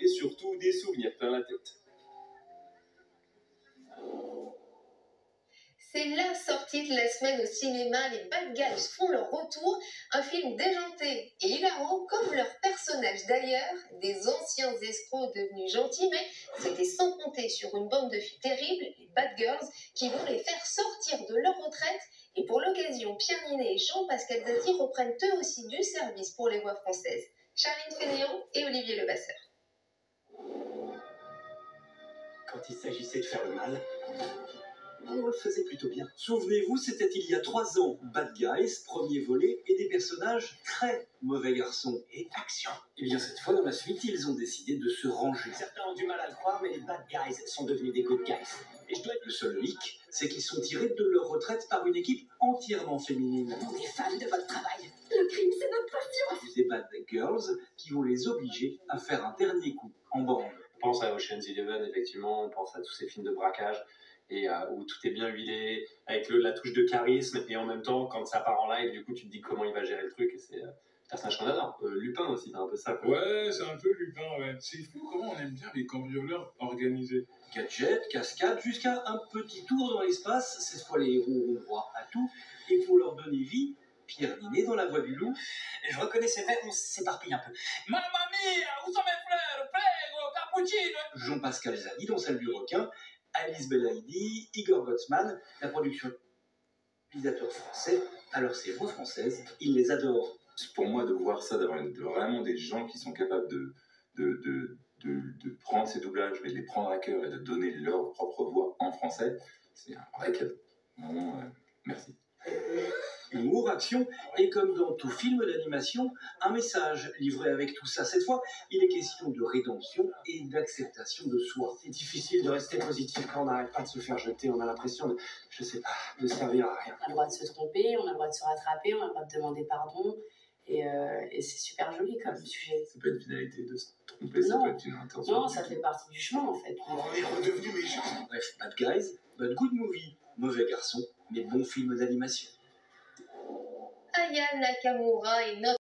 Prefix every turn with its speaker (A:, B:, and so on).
A: et surtout des souvenirs plein la tête.
B: C'est la sortie de la semaine au cinéma. Les Bad Guys font leur retour. Un film déjanté et hilarant comme leurs personnages d'ailleurs. Des anciens escrocs devenus gentils, mais c'était sans compter sur une bande de filles terribles, les Bad Girls, qui vont les faire sortir de leur retraite. Et pour l'occasion, Pierre Ninet et Jean-Pascal Zadi reprennent eux aussi du service pour les voix françaises. Charline Fénéon et Olivier Levasseur.
C: Quand il s'agissait de faire le mal, on le faisait plutôt bien. Souvenez-vous, c'était il y a 3 ans. Bad Guys, premier volet, et des personnages très mauvais garçons. Et action. Et bien cette fois, dans la suite, ils ont décidé de se ranger. Certains ont du mal à le croire, mais les Bad Guys sont devenus des Good Guys. Et je dois être le seul hic, c'est qu'ils sont tirés de leur retraite par une équipe entièrement féminine. On est fans de votre travail. Le crime, c'est notre passion. Des Bad Girls qui vont les obliger à faire un dernier coup en bande.
D: On pense à Ocean's Eleven, effectivement, on pense à tous ces films de braquage. Et où tout est bien huilé, avec la touche de charisme, et en même temps, quand ça part en live, du coup, tu te dis comment il va gérer le truc, et c'est un personnage qu'on adore. Lupin aussi, c'est un peu ça, quoi.
E: Ouais, c'est un peu Lupin, ouais. C'est fou comment on aime bien les cambrioleurs organisés.
C: Gadget, cascade, jusqu'à un petit tour dans l'espace. Cette fois, les héros ont droit à tout, et pour leur donner vie, Pierre Ninet dans La Voix du Loup. Je reconnais, c'est vrai, on s'éparpille un peu.
F: Mamma mia, où sont mes fleurs? Prego, cappuccino.
C: Jean-Pascal Zadi dans Celle du requin. Alice Belaïdi, Igor Gotzman, la production réalisateur français, alors ces voix françaises, ils les adorent.
G: Pour moi, de voir ça, d'avoir vraiment des gens qui sont capables de prendre ces doublages et de les prendre à cœur et de donner leur propre voix en français, c'est un vrai cadeau. Vraiment, merci.
C: Humour, action, et comme dans tout film d'animation, un message livré avec tout ça. Cette fois, il est question de rédemption et d'acceptation de soi. C'est difficile de rester positif quand on n'arrête pas de se faire jeter. On a l'impression de, je sais pas, de servir à rien.
H: On a le droit de se tromper, on a le droit de se rattraper, on a le droit de demander pardon. Et c'est super joli comme sujet.
G: C'est pas une finalité de se tromper, ça peut être une intention.
H: Non, ça fait partie du chemin en fait.
C: On est redevenus méchants. Bref, Bad Guys, Bad Good Movie, mauvais garçon, mais bon film d'animation.
B: Aya Nakamura est notre